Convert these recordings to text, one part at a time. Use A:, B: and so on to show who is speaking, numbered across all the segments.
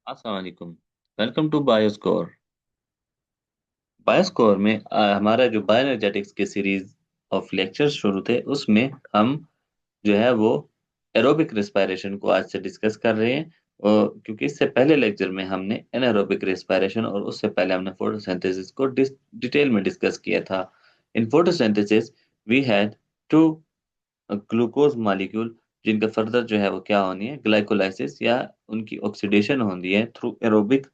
A: अस्सलाम वालेकुम। Welcome to बायोस्कोर। बायोस्कोर में हमारा जो बायोएनर्जेटिक्स की सीरीज ऑफ लेक्चर्स शुरू थे उसमें हम जो है वो एरोबिक रिस्पायरेशन को आज से डिस्कस कर रहे हैं। और क्योंकि इससे पहले लेक्चर में हमने एनारोबिक रिस्पायरेशन और उससे पहले हमने फोटोसिंथेसिस को डिटेल में डिस्कस किया था। In photosynthesis we had two glucose molecule जिनका फर्दर जो है वो क्या होनी है, ग्लाइकोलाइसिस या उनकी ऑक्सीडेशन होनी है through aerobic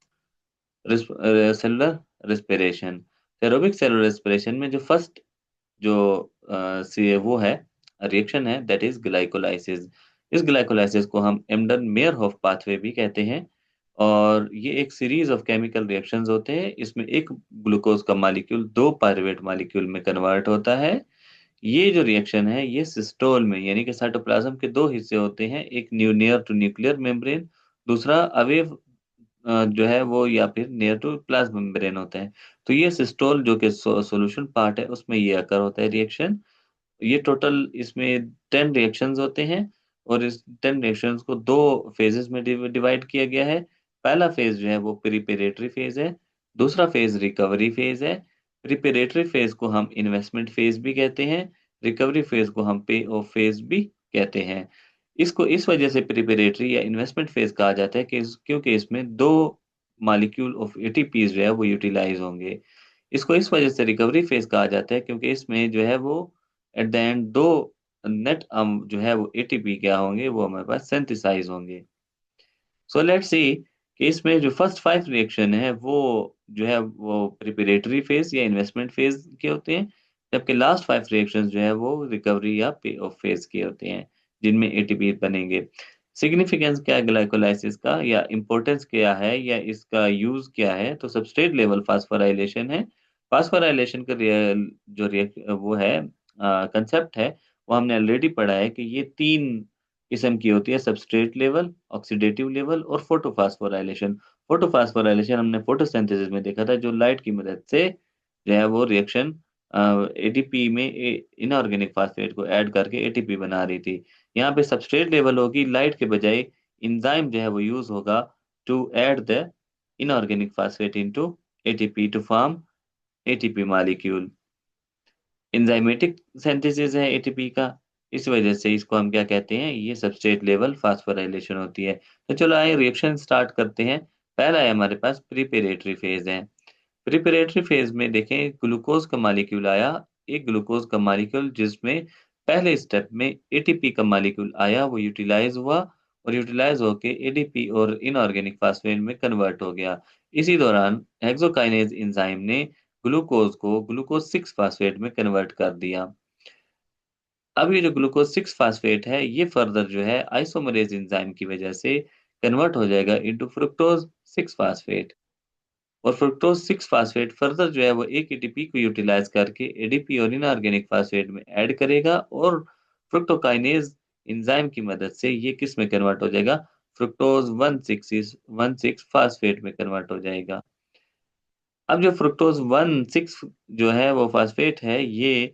A: cellular respiration. Aerobic cellular respiration में जो फर्स्ट जो वो है रिएक्शन है दैट इज ग्लाइकोलाइसिस। इस ग्लाइकोलाइसिस को हम एम्डन मेयरहोफ पाथवे भी कहते हैं। और ये एक सीरीज ऑफ केमिकल रिएक्शंस होते हैं। इसमें एक ग्लूकोज का मॉलिक्यूल दो पायरुवेट मॉलिक्यूल में कन्वर्ट होता है। ये जो रिएक्शन है ये सिस्टोल में यानी कि साइटोप्लाज्म के दो हिस्से होते हैं, एक नियर टू न्यूक्लियर मेम्ब्रेन, दूसरा अवे जो है वो या फिर नियर टू प्लाज्मा मेम्ब्रेन होते हैं। तो ये सिस्टोल जो कि सॉल्यूशन पार्ट है उसमें ये अकर होता है रिएक्शन। ये टोटल इसमें 10 रिएक्शंस होते हैं। और इस 10 रिएक्शंस को दो फेजेस में डिवाइड किया गया है। पहला फेज जो है वो प्रिपरेटरी फेज है, दूसरा फेज रिकवरी फेज है। प्रिपरेटरी फेज को हम इन्वेस्टमेंट फेज भी कहते हैं, रिकवरी फेज को हम पे ऑफ फेज भी कहते हैं। इसको इस वजह से प्रिपरेटरी या इन्वेस्टमेंट फेज कहा जाता है कि क्योंकि इसमें दो मॉलिक्यूल ऑफ एटीपीज जो है वो यूटिलाइज होंगे। इसको इस वजह से रिकवरी फेज कहा जाता है क्योंकि इसमें जो है वो एट द एंड दो नेट जो है वो एटीपी क्या होंगे, वो हमारे पास सिंथेसाइज होंगे। सो लेट्स सी कि इसमें जो फर्स्ट 5 रिएक्शन है वो जो है वो प्रिपरेटरी फेज या इन्वेस्टमेंट फेज के होते हैं, जबकि लास्ट 5 रिएक्शंस जो है वो रिकवरी या पे ऑफ फेज के होते हैं जिनमें एटीपी बनेंगे। सिग्निफिकेंस क्या है ग्लाइकोलाइसिस का, या इंपॉर्टेंस क्या है, या इसका यूज क्या है? तो सबस्ट्रेट लेवल फास्फोराइलेशन है। फास्फोराइलेशन का जो वो है कंसेप्ट है वो हमने ऑलरेडी पढ़ा है कि ये तीन किस्म की होती है, सबस्ट्रेट लेवल, ऑक्सीडेटिव लेवल और फोटोफास्फोराइलेशन। फोटोफास्फोराइलेशन हमने फोटोसिंथेसिस में देखा था, जो लाइट की मदद से जो है वो रिएक्शन एटीपी में इनऑर्गेनिक फास्फेट को ऐड करके एटीपी बना रही थी। यहाँ पे सबस्ट्रेट लेवल होगी, लाइट के बजाय एंजाइम जो है वो यूज होगा to add the inorganic phosphate into ATP to form ATP molecule. Enzymatic synthesis है एटीपी का, इस वजह से इसको हम क्या कहते हैं, ये सबस्ट्रेट लेवल फास्फोराइलेशन होती है। तो चलो आइए रिएक्शन स्टार्ट करते हैं। पहला है हमारे पास प्रिपरेटरी फेज है। प्रिपरेटरी फेज में देखें ग्लूकोज का मॉलिक्यूल आया, एक ग्लूकोज का मॉलिक्यूल जिसमें पहले स्टेप में एटीपी का मॉलिक्यूल आया वो यूटिलाइज हुआ, और यूटिलाइज होके एडीपी और इनऑर्गेनिक फास्फेट में कन्वर्ट हो गया। इसी दौरान हेक्सोकाइनेज एंजाइम ने ग्लूकोज को ग्लूकोज 6 फास्फेट में कन्वर्ट कर दिया। अब ये जो ग्लूकोज 6 फास्फेट है ये फर्दर जो है आइसोमरेज एंजाइम की वजह से कन्वर्ट हो जाएगा इनटू फ्रुक्टोज 6 फास्फेट। और फ्रुक्टोज 6 फास्फेट फर्दर जो है वो एक एटीपी को यूटिलाइज करके एडीपी और इनऑर्गेनिक फास्फेट में ऐड करेगा, और फ्रुक्टोकाइनेज एंजाइम की मदद से ये किस में कन्वर्ट हो जाएगा, फ्रुक्टोज 1,6 फास्फेट में कन्वर्ट हो जाएगा। अब जो फ्रुक्टोज 1,6 जो है वो फास्फेट है, ये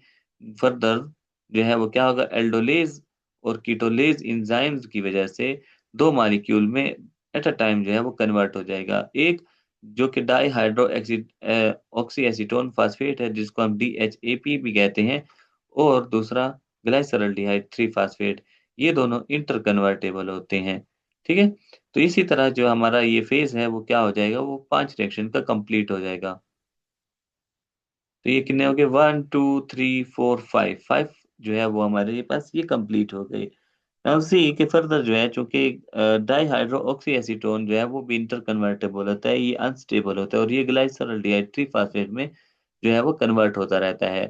A: फर्दर जो है वो क्या होगा, एल्डोलेज और कीटोलेज एंजाइम्स की वजह से दो मॉलिक्यूल में एट अ टाइम जो है वो कन्वर्ट हो जाएगा। एक जो कि dihydroxyacetone phosphate है जिसको हम डीएचएपी भी कहते हैं, और दूसरा ग्लाइसरल्डिहाइड 3 फास्फेट। ये दोनों इंटर कन्वर्टेबल होते हैं। ठीक है। तो इसी तरह जो हमारा ये फेज है वो क्या हो जाएगा, वो 5 रिएक्शन का कंप्लीट हो जाएगा। तो ये कितने हो गए, 1 2 3 4 5, 5 जो है वो हमारे पास ये कंप्लीट हो गए। नाउ सी के फर्दर जो है, चूंकि डाई हाइड्रो ऑक्सी एसीटोन जो है वो भी इंटर कन्वर्टेबल होता है, ये अनस्टेबल होता है, और ये ग्लाइसरल्डिहाइड 3 फास्फेट में जो है वो कन्वर्ट होता रहता है।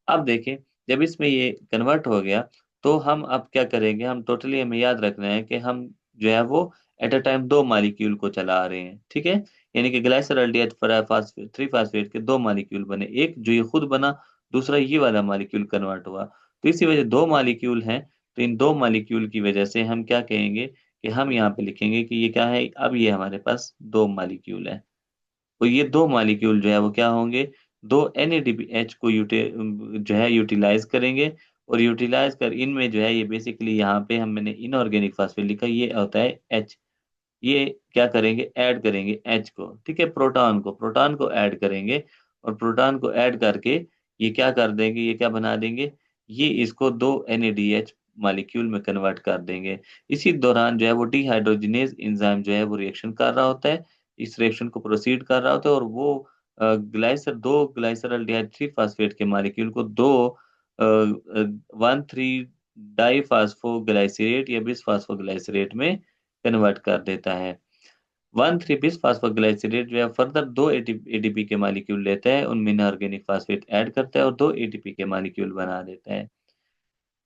A: अब देखें, जब इसमें ये कन्वर्ट हो गया तो हम अब क्या करेंगे, हम टोटली हमें याद रखना है कि हम जो है वो एट अ टाइम दो मॉलिक्यूल को चला रहे हैं। ठीक है। यानी कि ग्लाइसरल्डिहाइड 3 फास्फेट के दो मॉलिक्यूल बने, एक जो ये खुद बना, दूसरा ये वाला मॉलिक्यूल कन्वर्ट हुआ। तो इसी वजह दो मॉलिक्यूल हैं, तो इन दो मॉलिक्यूल की वजह से हम क्या कहेंगे कि हम यहाँ पे लिखेंगे कि ये क्या है, अब ये हमारे पास दो मॉलिक्यूल है। तो ये दो मॉलिक्यूल जो है वो क्या होंगे, दो NADPH को जो है यूटिलाइज करेंगे, और यूटिलाइज कर इनमें जो है ये बेसिकली यहाँ पे हम मैंने इनऑर्गेनिक फास्फेट लिखा, ये होता है H। ये क्या करेंगे, ऐड करेंगे H को, ठीक है, प्रोटॉन को ऐड करेंगे, और प्रोटॉन को ऐड करके ये क्या कर देंगे, ये क्या बना देंगे, ये इसको दो NADH मॉलिक्यूल में कन्वर्ट कर देंगे। इसी दौरान जो है वो डिहाइड्रोजिनेज एंजाइम जो है वो रिएक्शन कर रहा होता है, इस रिएक्शन को प्रोसीड कर रहा होता है, और वो दो ग्लाइसरल डिहाइड थ्री फास्फेट के मॉलिक्यूल को दो 1,3 डाइफास्फोग्लाइसरेट या बिसफास्फोग्लाइसरेट में कन्वर्ट कर देता है। 1,3 बिसफास्फोग्लाइसरेट जो है फर्दर दो एटीपी के मॉलिक्यूल लेता है, उनमें इनऑर्गेनिक फास्फेट ऐड करता है और दो एटीपी के मॉलिक्यूल बना देता है।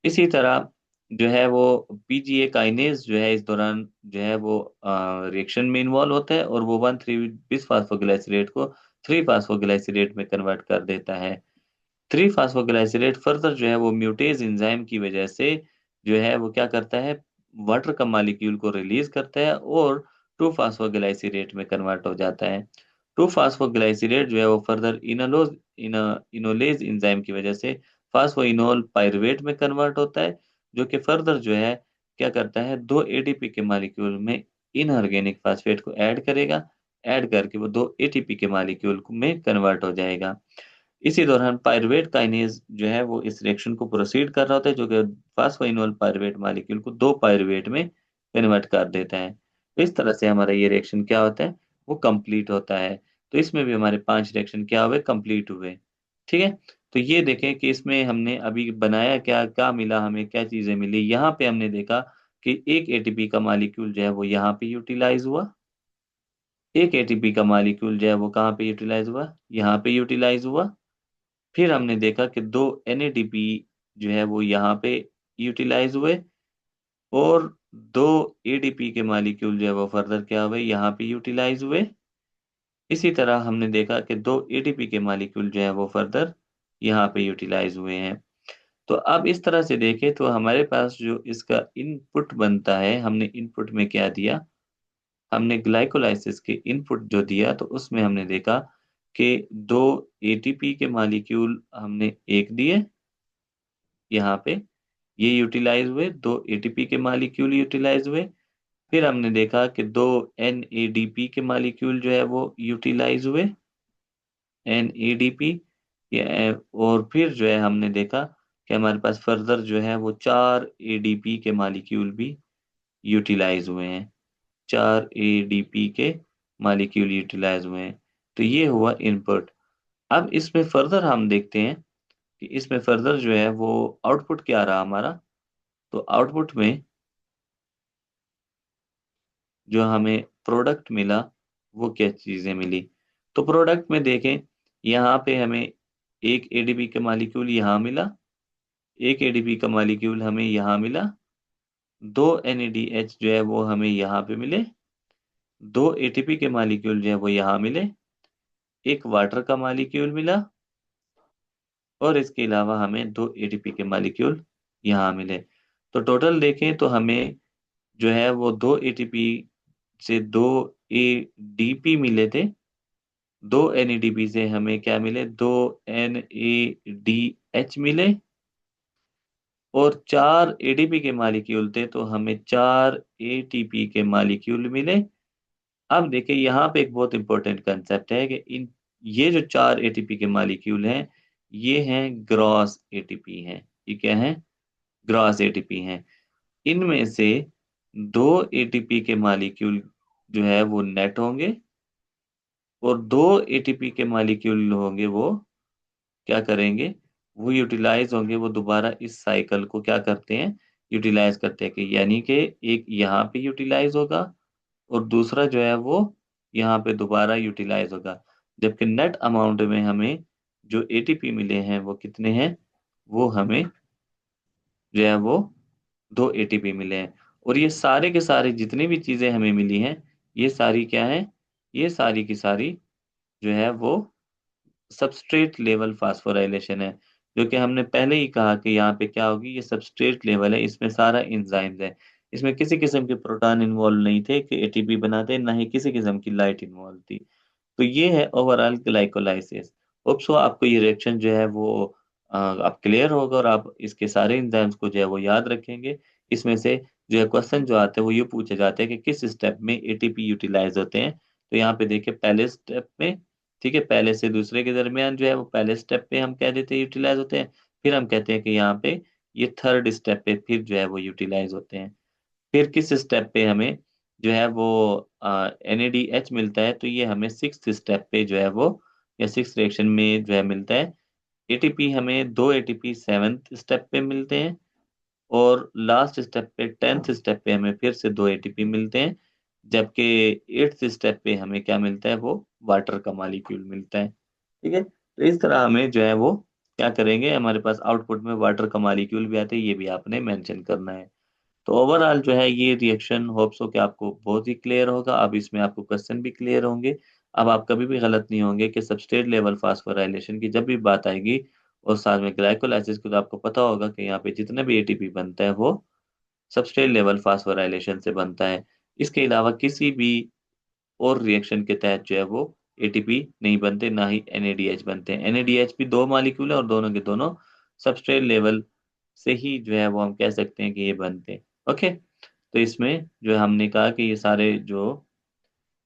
A: इसी तरह जो है वो पीजीए काइनेज जो है इस दौरान जो है वो रिएक्शन में इन्वॉल्व होता है, और वो 1,3 बिसफास्फोग्लाइसरेट को 3 फास्फोग्लाइसरेट में कन्वर्ट कर देता है। 3 फास्फोग्लाइसरेट फर्दर जो है वो म्यूटेज एंजाइम की वजह से जो है वो क्या करता है, वाटर का मॉलिक्यूल को रिलीज करता है और 2 फास्फोग्लाइसरेट में कन्वर्ट हो जाता है। 2 फास्फोग्लाइसरेट जो है वो फर्दर इनोलेज एंजाइम की वजह से फास्फोइनोल पाइरुवेट में कन्वर्ट होता है, जो कि फर्दर जो है क्या करता है, दो एटीपी के मॉलिक्यूल में इनऑर्गेनिक फास्फेट को ऐड करेगा, ऐड करके वो दो एटीपी के मॉलिक्यूल में कन्वर्ट हो जाएगा। इसी दौरान पाइरुवेट काइनेज जो है वो इस रिएक्शन को प्रोसीड कर रहा होता है, जो कि फास्फोइनोल पाइरुवेट मॉलिक्यूल को दो पाइरुवेट में कन्वर्ट कर देता है। तो इस तरह से हमारा ये रिएक्शन क्या होता है, वो कंप्लीट होता है। तो इसमें भी हमारे 5 रिएक्शन क्या हुए, कंप्लीट हुए। ठीक है, तो ये देखें कि इसमें हमने अभी बनाया क्या, क्या मिला हमें, क्या चीजें मिली। यहाँ पे हमने देखा कि एक एटीपी का मॉलिक्यूल जो है वो यहाँ पे यूटिलाइज हुआ, एक एटीपी का मॉलिक्यूल जो है वो कहाँ पे यूटिलाइज हुआ, यहाँ पे यूटिलाइज हुआ। फिर हमने देखा कि दो NADP जो है वो यहाँ पे यूटिलाइज हुए, और दो ADP के मॉलिक्यूल जो है वो फर्दर क्या हुए, यहाँ पे यूटिलाइज हुए। इसी तरह हमने देखा कि दो ADP के मॉलिक्यूल जो है वो फर्दर यहाँ पे यूटिलाइज हुए हैं। तो अब इस तरह से देखें तो हमारे पास जो इसका इनपुट बनता है, हमने इनपुट में क्या दिया, हमने ग्लाइकोलाइसिस के इनपुट जो दिया तो उसमें हमने देखा कि दो ATP के मॉलिक्यूल हमने एक दिए यहाँ पे, ये यूटिलाइज हुए, दो एटीपी के मॉलिक्यूल यूटिलाइज हुए। फिर हमने देखा कि दो NADP के मॉलिक्यूल जो है वो यूटिलाइज हुए, NADP। और फिर जो है हमने देखा कि हमारे पास फर्दर जो है वो चार ADP के मॉलिक्यूल भी यूटिलाइज हुए हैं, चार ADP के मॉलिक्यूल यूटिलाइज हुए हैं। तो ये हुआ इनपुट। अब इसमें फर्दर हम देखते हैं कि इसमें फर्दर जो है वो आउटपुट क्या रहा हमारा। तो आउटपुट में जो हमें प्रोडक्ट मिला वो क्या चीज़ें मिली। तो प्रोडक्ट में देखें, यहाँ पे हमें एक एडीपी का मॉलिक्यूल यहाँ मिला, एक एडीपी का मॉलिक्यूल हमें यहाँ मिला, दो NADH जो है वो हमें यहाँ पे मिले, दो ATP के मॉलिक्यूल जो है वो यहाँ मिले, एक वाटर का मॉलिक्यूल मिला, और इसके अलावा हमें दो ATP के मॉलिक्यूल यहाँ मिले। तो टोटल देखें तो हमें जो है वो दो ATP से दो ADP मिले थे, दो NADP से हमें क्या मिले, दो NADH मिले, और चार ADP के मॉलिक्यूल थे तो हमें चार ATP के मॉलिक्यूल मिले। अब देखिए यहाँ पे एक बहुत इंपॉर्टेंट कंसेप्ट है कि इन ये जो चार ATP के मॉलिक्यूल हैं, ये हैं ग्रॉस ATP हैं। ये क्या है, ग्रॉस ATP हैं। इनमें से दो ATP के मॉलिक्यूल जो है वो नेट होंगे, और दो एटीपी के मॉलिक्यूल होंगे वो क्या करेंगे, वो यूटिलाइज होंगे, वो दोबारा इस साइकिल को क्या करते हैं, यूटिलाइज करते हैं। कि यानी कि एक यहाँ पे यूटिलाइज होगा, और दूसरा जो है वो यहाँ पे दोबारा यूटिलाइज होगा। जबकि नेट अमाउंट में हमें जो एटीपी मिले हैं वो कितने हैं, वो हमें जो है वो दो एटीपी मिले हैं। और ये सारे के सारे जितनी भी चीज़ें हमें मिली हैं, ये सारी क्या है, ये सारी की सारी जो है वो सबस्ट्रेट लेवल फास्फोराइलेशन है। जो कि हमने पहले ही कहा कि यहाँ पे क्या होगी, ये सबस्ट्रेट लेवल है, इसमें सारा एंजाइम्स है। इसमें किसी किस्म के प्रोटॉन इन्वॉल्व नहीं थे कि एटीपी बनाते, ना ही किसी किस्म की लाइट इन्वॉल्व थी। तो ये है ओवरऑल ग्लाइकोलाइसिस। होप सो आपको ये रिएक्शन जो है वो आप क्लियर होगा, और आप इसके सारे एंजाइम्स को जो है वो याद रखेंगे। इसमें से जो है क्वेश्चन जो आते हैं वो ये पूछे जाते हैं कि किस स्टेप में एटीपी यूटिलाइज होते हैं। तो यहाँ पे देखिए पहले स्टेप में, ठीक है, पहले से दूसरे के दरमियान जो है वो पहले स्टेप पे हम कह देते हैं यूटिलाइज होते हैं। फिर हम कहते हैं कि यहाँ पे ये थर्ड स्टेप पे फिर जो है वो यूटिलाइज होते हैं। फिर किस स्टेप पे हमें जो है वो NADH मिलता है, तो ये हमें सिक्स स्टेप पे जो है वो, या सिक्स रिएक्शन में जो है मिलता है। एटीपी हमें दो एटीपी सेवन्थ स्टेप पे मिलते हैं, और लास्ट स्टेप पे टेंथ स्टेप पे हमें फिर से दो एटीपी मिलते हैं। जबकि एट्थ स्टेप पे हमें क्या मिलता है, वो वाटर का मॉलिक्यूल मिलता है। ठीक है, तो इस तरह हमें जो है वो क्या करेंगे, हमारे पास आउटपुट में वाटर का मॉलिक्यूल भी आते हैं, ये भी आपने मेंशन करना है। तो ओवरऑल जो है ये रिएक्शन होप्स हो कि आपको बहुत ही क्लियर होगा। अब इसमें आपको क्वेश्चन भी क्लियर होंगे। अब आप कभी भी गलत नहीं होंगे कि सबस्ट्रेट लेवल फास्फोराइलेशन की जब भी बात आएगी और साथ में ग्लाइकोलाइसिस की, तो आपको पता होगा कि यहाँ पे जितने भी एटीपी बनता है वो सबस्ट्रेट लेवल फास्फोराइलेशन से बनता है। इसके अलावा किसी भी और रिएक्शन के तहत जो है वो एटीपी नहीं बनते, ना ही NADH बनते हैं। NADH भी दो मॉलिक्यूल है और दोनों के दोनों सबस्ट्रेट लेवल से ही जो है वो हम कह सकते हैं कि ये बनते हैं। ओके, तो इसमें जो है हमने कहा कि ये सारे जो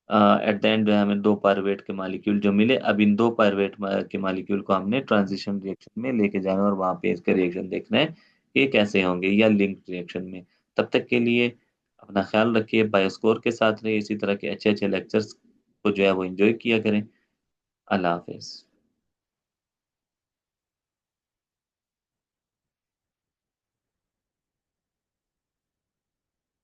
A: एट द एंड जो है हमें दो पायरुवेट के मॉलिक्यूल जो मिले, अब इन दो पायरुवेट के मॉलिक्यूल को हमने ट्रांजिशन रिएक्शन में लेके जाना है और वहां पे इसका रिएक्शन देखना है कि ये कैसे होंगे, या लिंक रिएक्शन में। तब तक के लिए अपना ख्याल रखिए, बायोस्कोर के साथ रहिए, इसी तरह के अच्छे अच्छे लेक्चर्स को जो है वो एंजॉय किया करें। अल्लाह हाफिज।